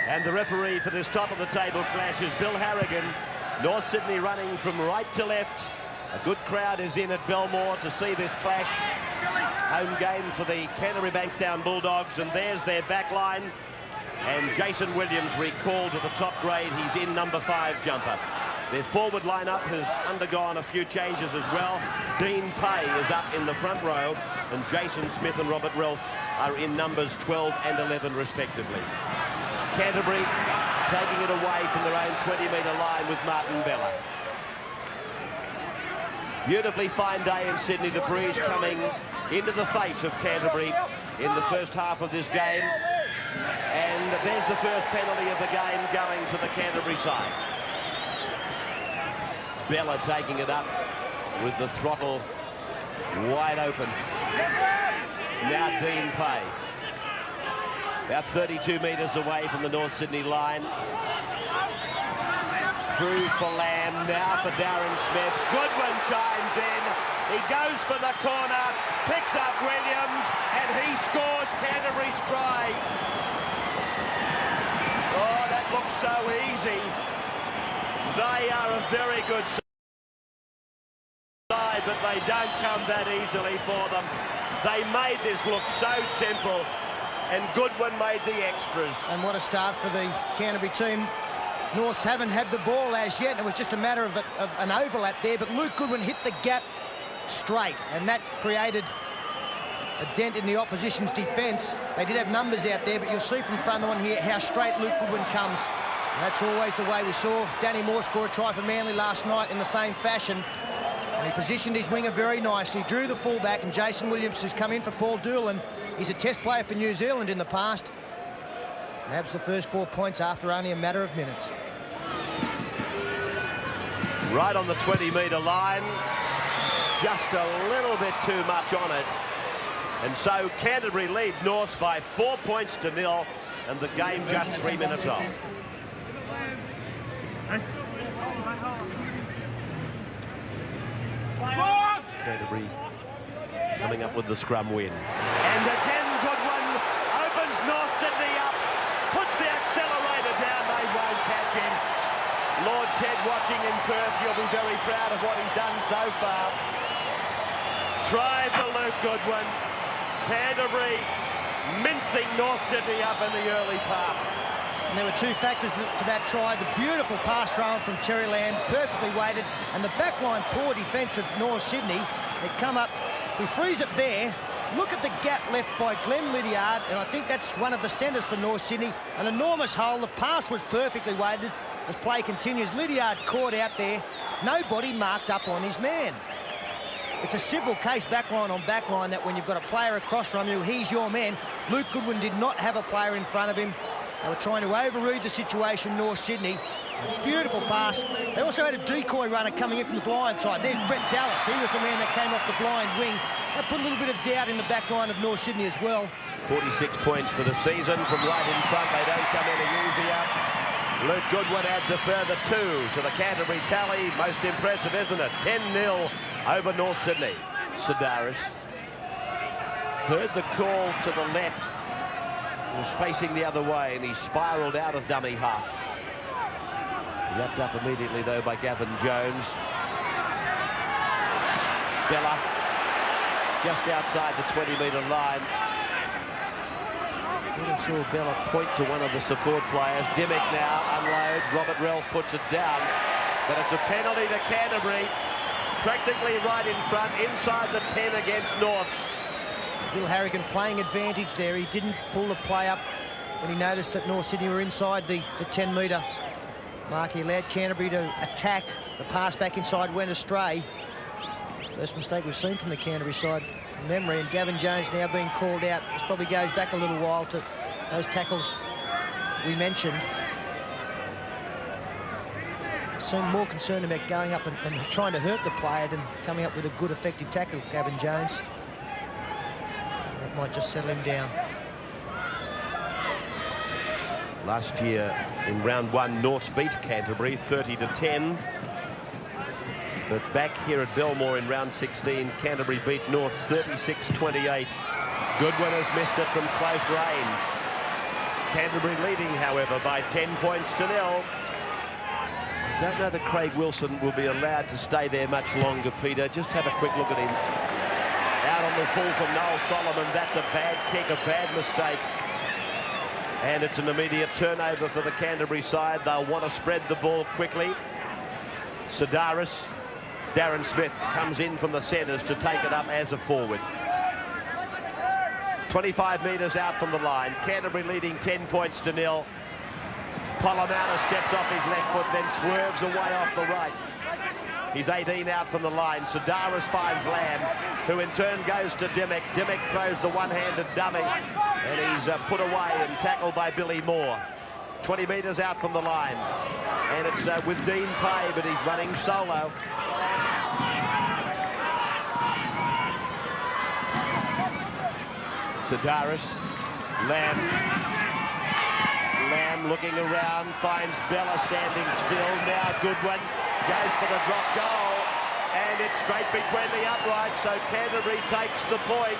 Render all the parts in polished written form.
And the referee for this top-of-the-table clash is Bill Harrigan. North Sydney running from right to left. A good crowd is in at Belmore to see this clash. Home game for the Canterbury Bankstown Bulldogs, and there's their back line. And Jason Williams recalled to the top grade. He's in number 5 jumper. Their forward lineup has undergone a few changes as well. Dean Pay is up in the front row, and Jason Smith and Robert Relf are in numbers 12 and 11 respectively. Canterbury taking it away from their own 20-metre line with Martin Bella. Beautifully fine day in Sydney. The breeze coming into the face of Canterbury in the first half of this game. And there's the first penalty of the game going to the Canterbury side. Bella taking it up with the throttle wide open. Now Dean Pay. About 32 metres away from the North Sydney line. Through for Lamb, now for Darren Smith. Goodwin chimes in. He goes for the corner, picks up Williams, and he scores Canterbury's try. Oh, that looks so easy. They are a very good side, but they don't come that easily for them. They made this look so simple, and Goodwin made the extras. And what a start for the Canterbury team. Norths haven't had the ball as yet, and it was just a matter of an overlap there, but Luke Goodwin hit the gap straight, and that created a dent in the opposition's defence. They did have numbers out there, but you'll see from front on here how straight Luke Goodwin comes. And that's always the way. We saw Danny Moore score a try for Manly last night in the same fashion. And he positioned his winger very nicely, drew the fullback, and Jason Williams has come in for Paul Doolan. He's a test player for New Zealand in the past. Nabs the first 4 points after only a matter of minutes. Right on the 20-metre line. Just a little bit too much on it. And so Canterbury lead Norths by 4 points to 0, and the game just 3 minutes old. Canterbury coming up with the scrum win. And again Goodwin opens North Sydney up, puts the accelerator down. They won't catch him. Lord Ted watching in Perth, you'll be very proud of what he's done so far. Try for Luke Goodwin. Canterbury mincing North Sydney up in the early part. And there were two factors to that try. The beautiful pass thrown from Terry Lamb, perfectly weighted, and the backline poor defence of North Sydney. They come up, we freeze it there. Look at the gap left by Glenn Lydiard, and I think that's one of the centres for North Sydney. An enormous hole. The pass was perfectly weighted. As play continues, Lydiard caught out there. Nobody marked up on his man. It's a simple case, backline on backline, that when you've got a player across from you, he's your man. Luke Goodwin did not have a player in front of him. They were trying to overread the situation, North Sydney. A beautiful pass. They also had a decoy runner coming in from the blind side. There's Brett Dallas. He was the man that came off the blind wing. That put a little bit of doubt in the back line of North Sydney as well. 46 points for the season from right in front. They don't come any easier. Luke Goodwin adds a further 2 to the Canterbury tally. Most impressive, isn't it? 10-0 over North Sydney. Sedaris heard the call to the left. He was facing the other way, and he spiralled out of dummy half. Wrapped up immediately, though, by Gavin Jones. Bella just outside the 20-metre line. I saw Bella point to one of the support players. Dimmick now unloads. Robert Relf puts it down. But it's a penalty to Canterbury. Practically right in front, inside the 10 against Norths. Bill Harrigan playing advantage there. He didn't pull the play up when he noticed that North Sydney were inside the 10-metre mark. He allowed Canterbury to attack. The pass back inside went astray. First mistake we've seen from the Canterbury side in memory, and Gavin Jones now being called out. This probably goes back a little while to those tackles we mentioned. Seemed more concerned about going up and trying to hurt the player than coming up with a good effective tackle, Gavin Jones. That might just settle him down. Last year in round 1, Norths beat Canterbury 30-10. But back here at Belmore in round 16, Canterbury beat Norths 36-28. Goodwin has missed it from close range. Canterbury leading, however, by 10 points to 0. I don't know that Craig Wilson will be allowed to stay there much longer, Peter. Just have a quick look at him. Out on the full from Noel Solomon. That's a bad kick, a bad mistake. And it's an immediate turnover for the Canterbury side. They'll want to spread the ball quickly. Sedaris, Darren Smith comes in from the centres to take it up as a forward. 25 metres out from the line. Canterbury leading 10 points to 0. Polomata steps off his left foot, then swerves away off the right. He's 18 out from the line. Sedaris finds Lamb, who in turn goes to Dimmick. Dimmick throws the one-handed dummy, and he's put away and tackled by Billy Moore. 20 metres out from the line, and it's with Dean Pay, but he's running solo. Sedaris, Lamb looking around, finds Bella standing still. Now Goodwin goes for the drop goal, and it's straight between the uprights, so Canterbury takes the point.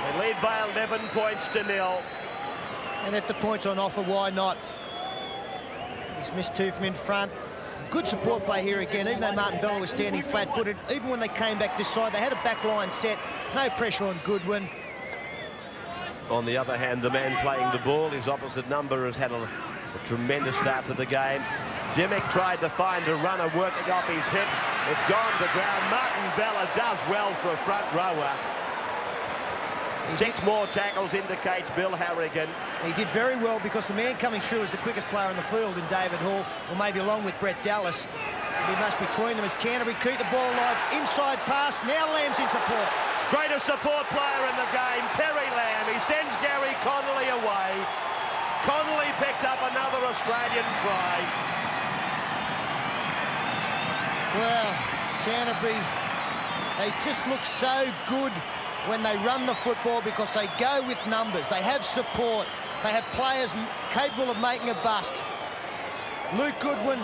They lead by 11 points to 0. And if the point's on offer, why not? He's missed 2 from in front. Good support play here again, even though Martin Bella was standing flat-footed. Even when they came back this side, they had a back line set. No pressure on Goodwin. On the other hand, the man playing the ball, his opposite number, has had a tremendous start to the game. Dimmick tried to find a runner working off his hip. It's gone to ground. Martin Bella does well for a front rower. 6 more tackles indicates Bill Harrigan. He did very well because the man coming through is the quickest player in the field in David Hall, or maybe along with Brett Dallas. It'll be much between them as Canterbury keep the ball alive. Inside pass, now Lamb's in support. Greatest support player in the game, Terry Lamb. He sends Gary Connolly away. Connolly picks up another Australian try. Well, Canterbury, they just look so good when they run the football because they go with numbers. They have support. They have players capable of making a bust. Luke Goodwin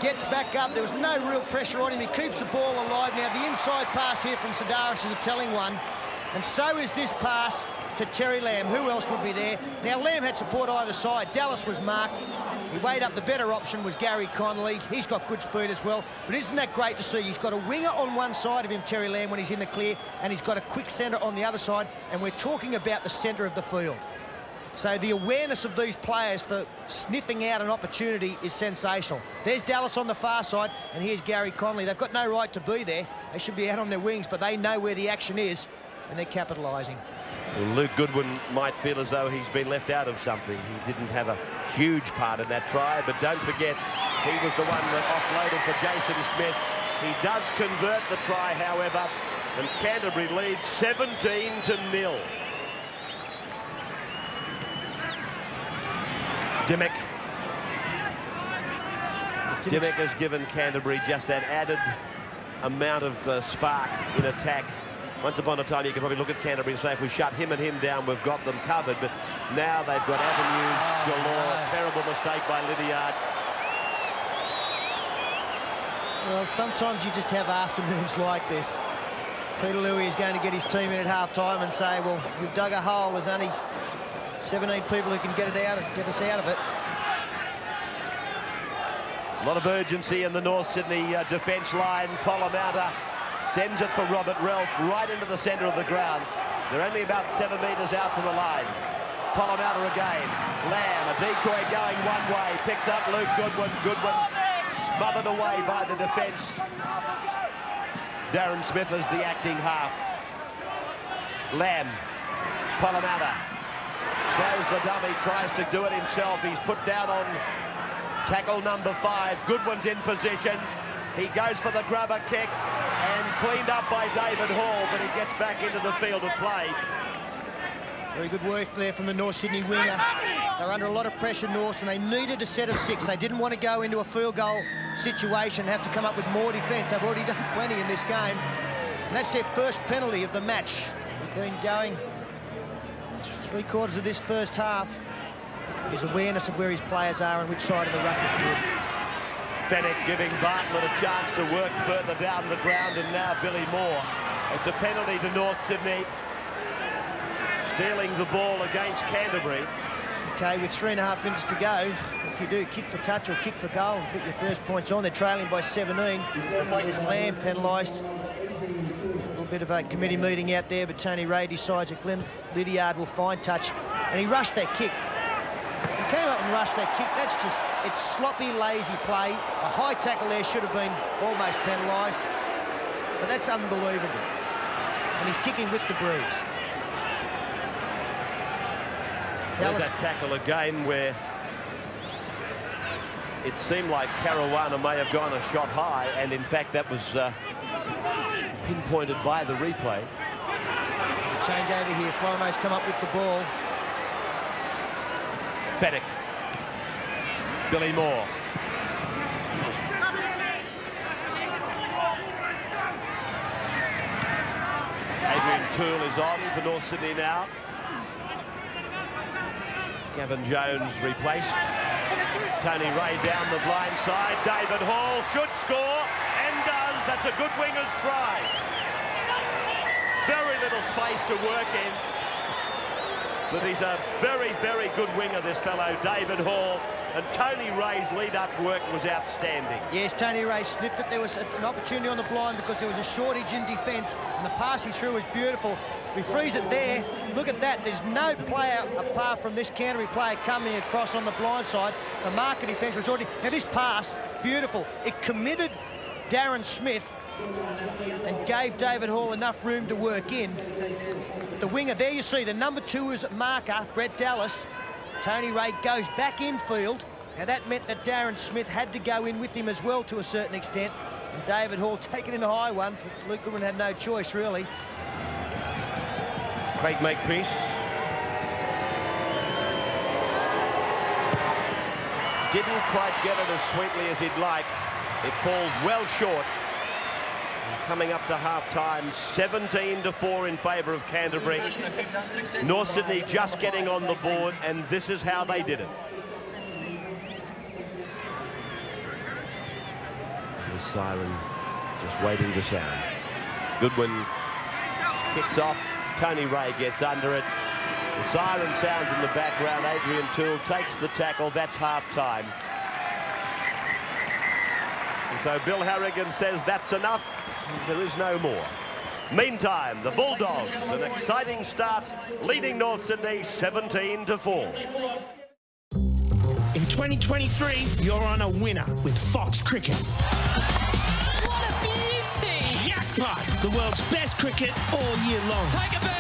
gets back up. There was no real pressure on him. He keeps the ball alive. Now, the inside pass here from Sedaris is a telling one. And so is this pass to Terry Lamb. Who else would be there? Now, Lamb had support either side. Dallas was marked. He weighed up. The better option was Gary Connolly. He's got good speed as well. But isn't that great to see? He's got a winger on one side of him, Terry Lamb, when he's in the clear, and he's got a quick centre on the other side. And we're talking about the centre of the field. So the awareness of these players for sniffing out an opportunity is sensational. There's Dallas on the far side, and here's Gary Connolly. They've got no right to be there. They should be out on their wings, but they know where the action is, and they're capitalising. Well, Luke Goodwin might feel as though he's been left out of something. He didn't have a huge part in that try, but don't forget, he was the one that offloaded for Jason Smith. He does convert the try, however, and Canterbury leads 17-0. Dimmick has given Canterbury just that added amount of spark in attack. Once upon a time, you could probably look at Canterbury and say, if we shut him and him down, we've got them covered. But now they've got avenues galore. No. Terrible mistake by Lydiard. Well, sometimes you just have afternoons like this. Peter Louis is going to get his team in at half-time and say, well, we've dug a hole. There's only 17 people who can get us out of it. A lot of urgency in the North Sydney defence line. Polomata sends it for Robert Ralph right into the centre of the ground. They're only about 7 metres out from the line. Polomata again. Lamb, a decoy going one way. Picks up Luke Goodwin. Goodwin smothered away by the defence. Darren Smith is the acting half. Lamb. Polomata throws the dummy, tries to do it himself. He's put down on tackle number 5. Goodwin's in position. He goes for the grubber kick and cleaned up by David Hall, but he gets back into the field of play. Very good work there from the North Sydney winger. They're under a lot of pressure, North, and they needed a set of 6. They didn't want to go into a field goal situation and have to come up with more defence. They've already done plenty in this game. And that's their first penalty of the match. They've been going 3/4 of this first half. His awareness of where his players are and which side of the ruck is good. Fennick giving Bartlett a chance to work further down the ground, and now Billy Moore. It's a penalty to North Sydney. Stealing the ball against Canterbury. Okay, with 3.5 minutes to go, if you do kick for touch or kick for goal and put your first points on, they're trailing by 17. There's Lamb penalised. A little bit of a committee meeting out there, but Tony Ray decides that Glenn Lydiard will find touch. And he rushed that kick. He came up and rushed that kick. That's just, it's sloppy, lazy play. A high tackle there should have been almost penalised. But that's unbelievable. And he's kicking with the bruise. There's that tackle again where it seemed like Caruana may have gone a shot high, and in fact that was pinpointed by the replay. The change over here. Floreno's come up with the ball. Fedek. Billy Moore. Adrian Toole is on for North Sydney now. Gavin Jones replaced. Tony Ray down the blind side. David Hall should score and does. That's a good winger's try. Very little space to work in. But he's a very, very good winger, this fellow, David Hall. And Tony Ray's lead-up work was outstanding. Yes, Tony Ray sniffed it. There was an opportunity on the blind because there was a shortage in defence, and the pass he threw was beautiful. We freeze it there. Look at that. There's no player apart from this Canterbury player coming across on the blind side. The marker defence was already... Now, this pass, beautiful. It committed Darren Smith and gave David Hall enough room to work in. But the winger, there you see, the number 2 is marker, Brett Dallas. Tony Ray goes back infield. Now, that meant that Darren Smith had to go in with him as well to a certain extent. And David Hall taken in a high one. Luke Goodwin had no choice, really. Craig Makepeace. Didn't quite get it as sweetly as he'd like. It falls well short. Coming up to half-time, 17-4 in favour of Canterbury. North Sydney just getting on the board, and this is how they did it. The siren just waiting to sound. Goodwin kicks off. Tony Ray gets under it. The siren sounds in the background. Adrian Toole takes the tackle. That's half-time. And so Bill Harrigan says that's enough. There is no more. Meantime, the Bulldogs, an exciting start, leading North Sydney 17-4. In 2023, you're on a winner with Fox Cricket. What a beauty! Jackpot! The world's best cricket all year long. Take a bow!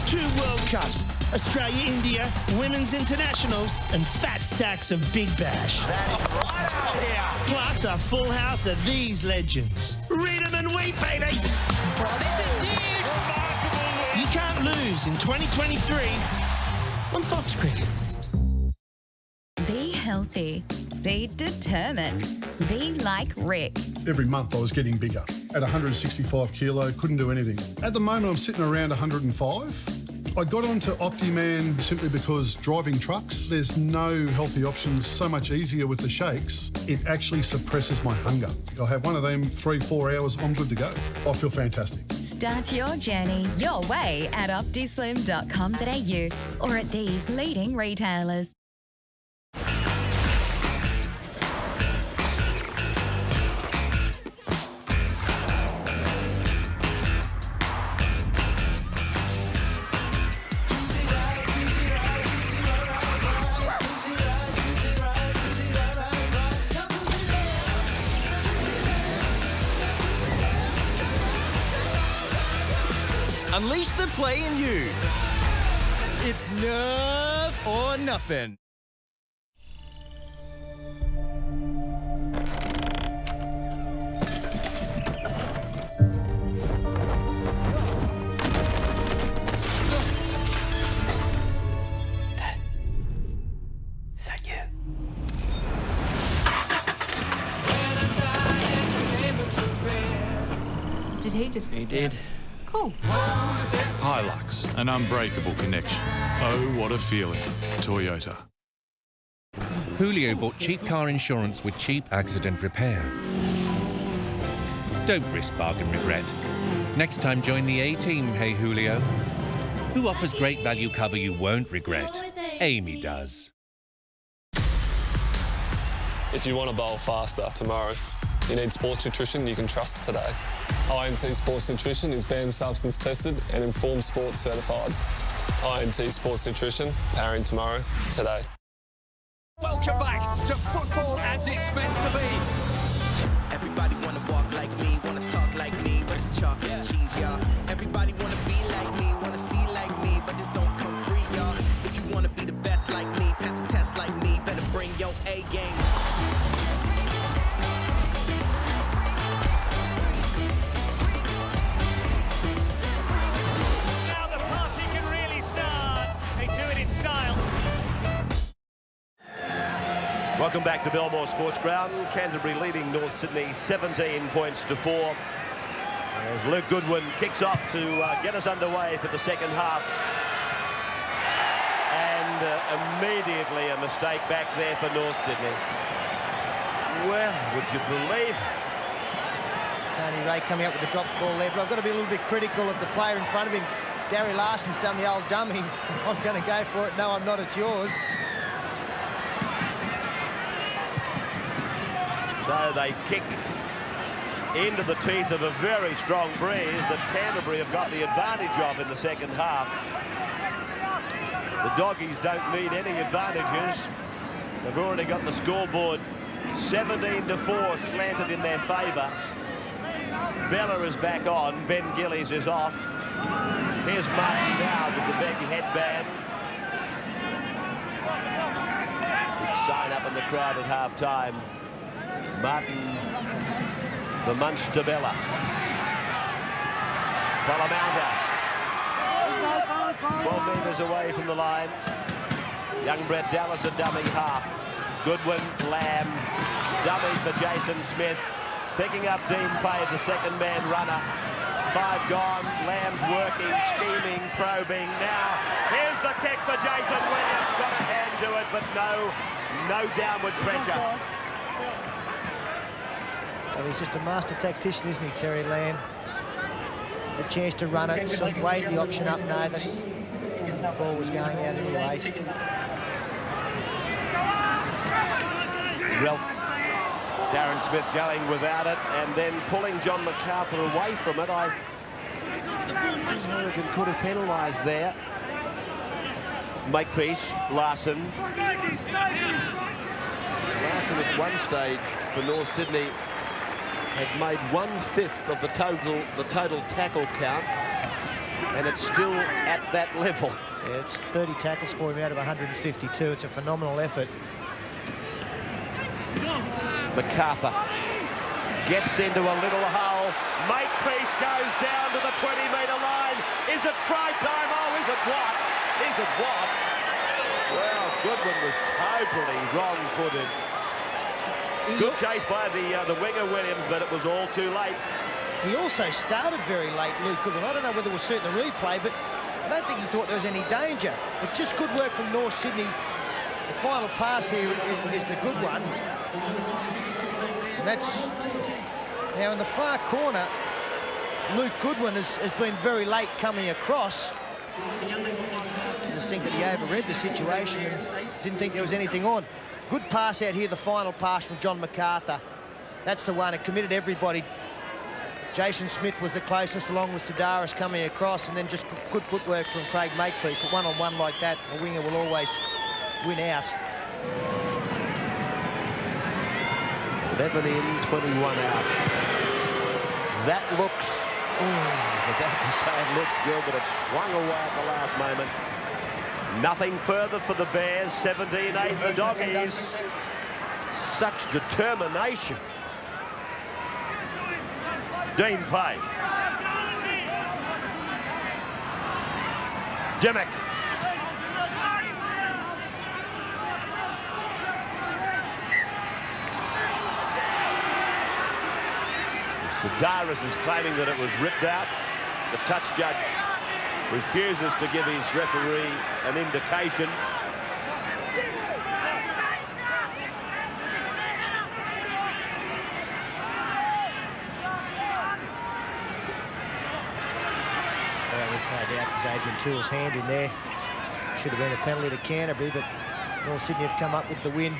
2 World Cups, Australia-India, Women's Internationals, and fat stacks of Big Bash. That is right out here. Plus a full house of these legends. Read 'em and weep, baby! Well, this is huge! You can't lose in 2023 on Fox Cricket. Be healthy. Be determined. Be like Rick. Every month I was getting bigger. At 165 kilo, couldn't do anything. At the moment I'm sitting around 105. I got onto Optiman simply because driving trucks, there's no healthy options, so much easier with the shakes. It actually suppresses my hunger. I'll have one of them 3-4 hours, I'm good to go. I feel fantastic. Start your journey your way at optislim.com.au or at these leading retailers. Unleash the play in you. It's nerve or nothing. Is that you? Did he just... He did. Cool. Hilux, an unbreakable connection. Oh, what a feeling. Toyota. Julio bought cheap car insurance with cheap accident repair. Don't risk bargain regret. Next time join the A-Team, hey Julio. Who offers great value cover you won't regret? Amy does. If you want to bowl faster tomorrow, you need sports nutrition you can trust today. INT Sports Nutrition is banned substance tested and Informed Sports certified. INT Sports Nutrition, powering tomorrow, today. Welcome back to football as it's meant to be. Everybody wanna walk like me, wanna talk like me, but it's chalk and cheese, y'all. Everybody wanna be like me, wanna see like me, but this don't come free, y'all. If you wanna be the best like me, pass the test like me, better bring your A game. Now the party can really start. They do it in style. Welcome back to Belmore Sports Ground. Canterbury leading North Sydney 17 points to 4. As Luke Goodwin kicks off to get us underway for the second half. And immediately a mistake back there for North Sydney. Well, would you believe? Tony Ray coming up with the drop ball there, but I've got to be a little bit critical of the player in front of him. Gary Larson's done the old dummy. I'm going to go for it. No, I'm not. It's yours. So they kick into the teeth of a very strong breeze that Canterbury have got the advantage of in the second half. The Doggies don't need any advantages. They've already got the scoreboard 17-4 slanted in their favour. Bella is back on. Ben Gillies is off. Here's Martin now with the big headband. Big sign up in the crowd at half-time. Martin, the munch to Bella. Palamount 12 metres away from the line. Young Brett Dallas a dummy half. Goodwin, Lamb, dummy for Jason Smith. Picking up Dean Payne, the second man runner. 5 gone. Lamb's working, scheming, probing. Now, here's the kick for Jason Williams. Got a hand to it, but no downward pressure. Well, he's just a master tactician, isn't he, Terry Lamb? The chance to run it, so weighed the option up. No, the ball was going out anyway. Ralph, Darren Smith going without it and then pulling John MacArthur away from it. Morgan could have penalised there. Makepeace, Larson. Larson at one stage for North Sydney had made 1/5 of the total tackle count, and it's still at that level. Yeah, it's 30 tackles for him out of 152. It's a phenomenal effort. MacArthur gets into a little hole. Makepeace goes down to the 20-metre line. Is it try time? Oh, is it what? Is it what? Well, Goodwin was totally wrong-footed. Good chase by the winger Williams, but it was all too late. He also started very late, Luke Goodwin. I don't know whether we'll see it in the replay, but I don't think he thought there was any danger. It's just good work from North Sydney. The final pass here is the good one. And that's now in the far corner. Luke Goodwin has been very late coming across. I just think that he overread the situation and didn't think there was anything on. Good pass out here, the final pass from John MacArthur. That's the one. It committed everybody. Jason Smith was the closest, along with Sidaris coming across, and then just good footwork from Craig Makepeace. But one-on-one like that, a winger will always win out. 11 in, 21 out. That looks, I was about to say it looks good, but it swung away at the last moment. Nothing further for the Bears, 17-8 the Doggies. Such determination. Dean Payne. Dimmock. Sidaris is claiming that it was ripped out. The touch judge refuses to give his referee an indication. Well, there's no doubt there's Adrian Toole's hand in there. Should have been a penalty to Canterbury, but North Sydney have come up with the win.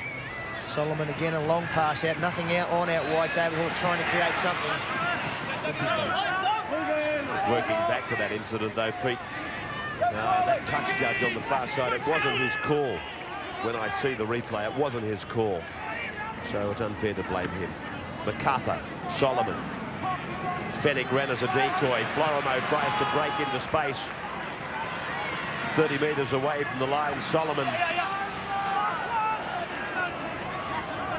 Solomon again, a long pass out, nothing out wide. David Hall trying to create something. Just working back to that incident though, Pete. That touch judge on the far side, it wasn't his call. When I see the replay, it wasn't his call. So it's unfair to blame him. MacArthur, Solomon. Fennick ran as a decoy. Florimo tries to break into space. 30 metres away from the line, Solomon.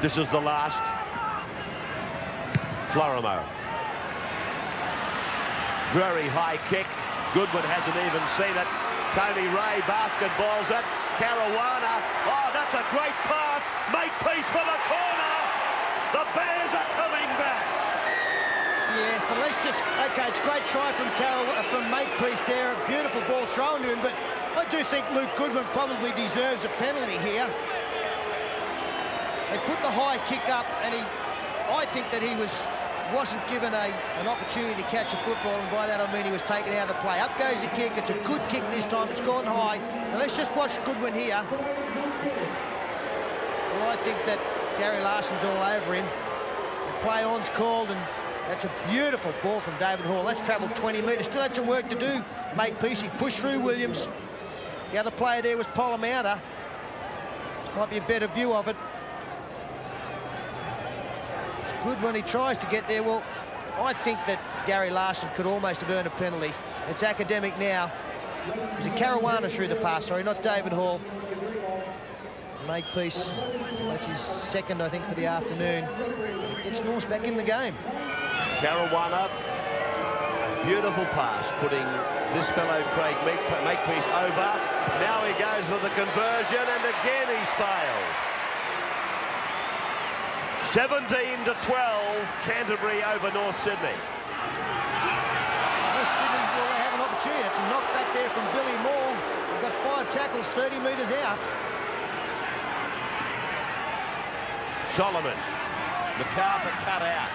This is the last. Florimo. Very high kick. Goodwin hasn't even seen it. Tony Ray basketballs it. Caruana. Oh, that's a great pass. Makepeace for the corner. The Bears are coming back. Yes, but let's just... OK, it's a great try from Makepeace there. A beautiful ball thrown to him, but I do think Luke Goodwin probably deserves a penalty here. They put the high kick up, and I think that he wasn't given an opportunity to catch a football, and by that I mean he was taken out of the play. Up goes the kick. It's a good kick this time. It's gone high. Now let's just watch Goodwin here. Well, I think that Gary Larson's all over him. The play on's called, and that's a beautiful ball from David Hall. That's travelled 20 metres. Still had some work to do. Makepeace, he pushed through Williams. The other player there was Polamatta. This might be a better view of it. Good when he tries to get there. Well, I think that Gary Larson could almost have earned a penalty. It's academic now. Is it Caruana through the pass? Sorry, not David Hall. Makepeace. That's his second, I think, for the afternoon. It gets Norse back in the game. Caruana. Beautiful pass, putting this fellow Craig Makepeace over. Now he goes for the conversion, and again he's failed. 17-12, Canterbury over North Sydney. North Sydney, well, they have an opportunity. It's a knock back there from Billy Moore. They've got 5 tackles, 30 metres out. Solomon. MacArthur cut out.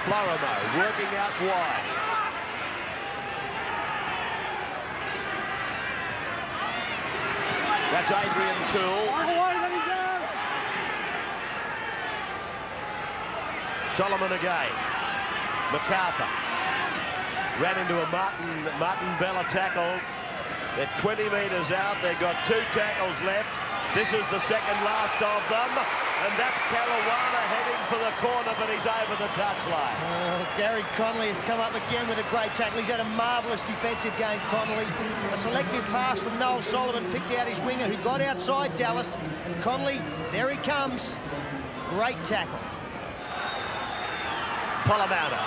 Florimo working out wide. That's Adrian Toole. Solomon again. MacArthur ran into a Martin Bella tackle. They're 20 metres out. They've got 2 tackles left. This is the second last of them. And that's Caruana heading for the corner, but he's over the touchline. Oh, Gary Connolly has come up again with a great tackle. He's had a marvellous defensive game, Connolly. A selective pass from Noel Solomon, picked out his winger who got outside Dallas. And Connolly, there he comes. Great tackle. Polamatta.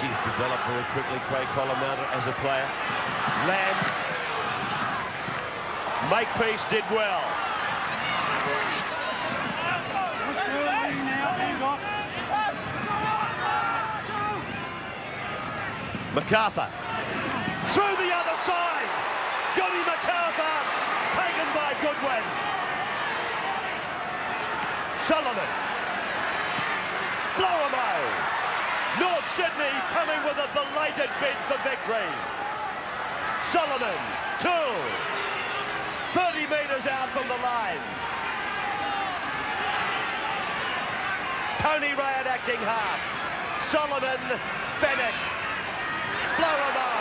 He's developed very quickly, Craig Polamatta, as a player. Lamb. Makepeace did well. MacArthur. Through the other side. Johnny MacArthur. Taken by Goodwin. Solomon. Florimo. North Sydney coming with a belated bid for victory. Solomon. Toole. 30 metres out from the line. Tony Ray acting half. Solomon, Fennick, Florimo,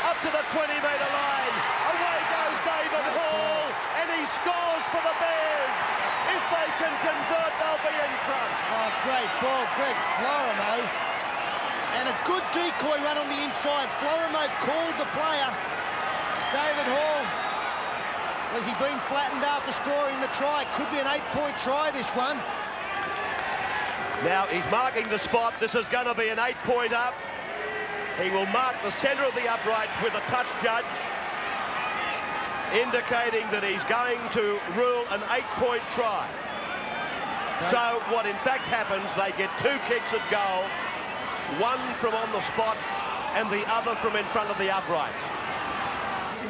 up to the 20-metre line. Away goes David Hall, and he scores for the Bears. If they can convert, they'll be in front. Oh, great ball, Greg Florimo. And a good decoy run on the inside. Florimo called the player. David Hall. Has he been flattened after scoring the try? Could be an 8-point try, this one. Now he's marking the spot. This is going to be an 8-point up. He will mark the centre of the uprights with a touch judge, indicating that he's going to rule an 8-point try. So what in fact happens, they get 2 kicks at goal, one from on the spot and the other from in front of the uprights.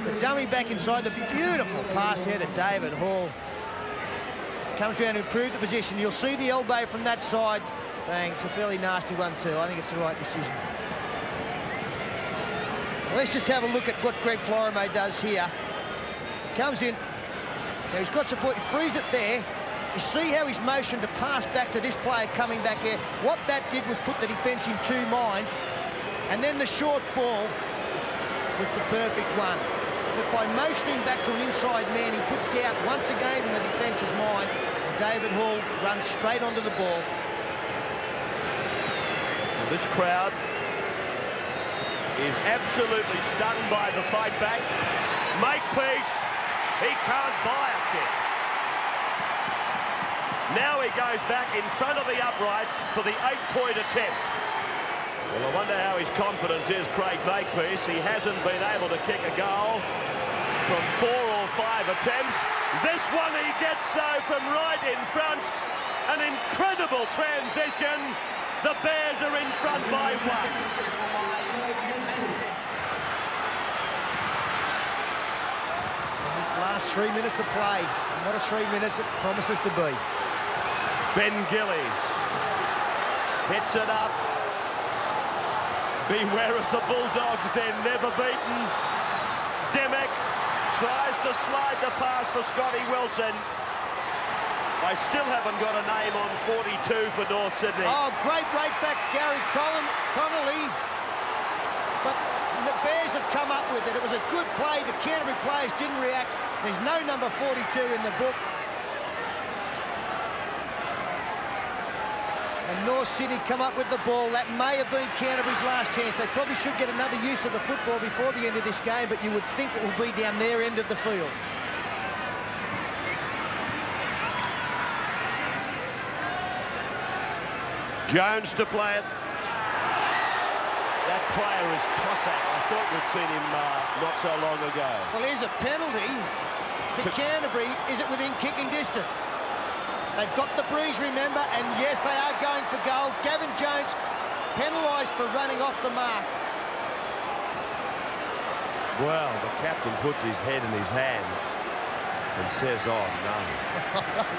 The dummy back inside, the beautiful pass here to David Hall. Comes around to improve the position. You'll see the elbow from that side. Bang, it's a fairly nasty one too. I think it's the right decision. Well, let's just have a look at what Greg Florimo does here. Comes in. Now he's got support. He frees it there. You see how he's motioned to pass back to this player coming back there. What that did was put the defence in two minds. And then the short ball was the perfect one. But by motioning back to an inside man, he put doubt once again in the defence's mind. And David Hall runs straight onto the ball. This crowd is absolutely stunned by the fight back. Makepeace, he can't buy a kick. Now he goes back in front of the uprights for the 8-point attempt. Well, I wonder how his confidence is, Craig Makepeace. He hasn't been able to kick a goal from 4 or 5 attempts. This one he gets, though, from right in front. An incredible transition. The Bears are in front by 1. In this last 3 minutes of play, and what a 3 minutes it promises to be. Ben Gillies hits it up. Beware of the Bulldogs, they're never beaten. Demick tries to slide the pass for Scotty Wilson. I still haven't got a name on 42 for North Sydney. Oh, great right back, Gary Connolly. But the Bears have come up with it. It was a good play. The Canterbury players didn't react. There's no number 42 in the book. And North Sydney come up with the ball. That may have been Canterbury's last chance. They probably should get another use of the football before the end of this game, but you would think it will be down their end of the field. Jones to play it. That player is Tossack. I thought we'd seen him not so long ago. Well, here's a penalty to Canterbury. Is it within kicking distance? They've got the breeze, remember, and yes, they are going for goal. Gavin Jones penalised for running off the mark. Well, the captain puts his head in his hands and says, oh, no.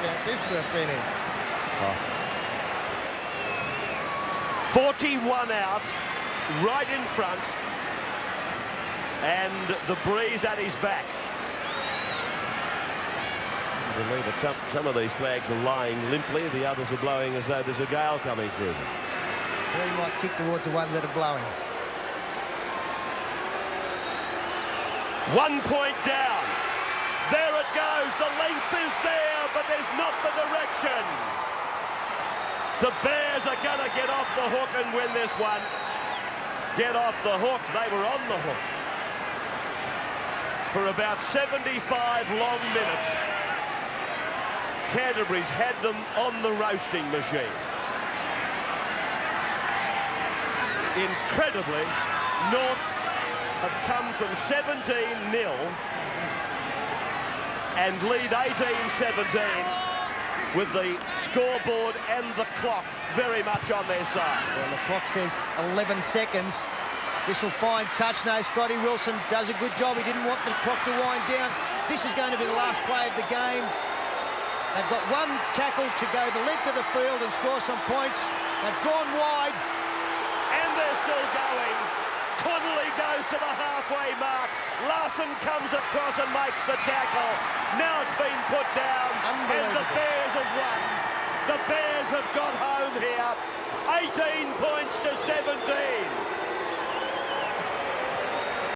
Yeah, this will finish. Oh. 41 out, right in front, and the breeze at his back. I believe that some of these flags are lying limply, the others are blowing as though there's a gale coming through them. So he might kick towards the ones that are blowing. 1 point down. There it goes. The length is there, but there's not the direction. The Bears are going to get off the hook and win this one. Get off the hook. They were on the hook for about 75 long minutes. Canterbury's had them on the roasting machine. Incredibly, Norths have come from 17-0 and lead 18-17 with the scoreboard and the clock very much on their side. Well, the clock says 11 seconds. This will find touch. No, Scotty Wilson does a good job. He didn't want the clock to wind down. This is going to be the last play of the game. They've got one tackle to go the length of the field and score some points. They've gone wide. And they're still going. Connolly goes to the halfway mark. Larson comes across and makes the tackle. Now it's been put down. And the Bears have won. The Bears have got home here. 18 points to 17.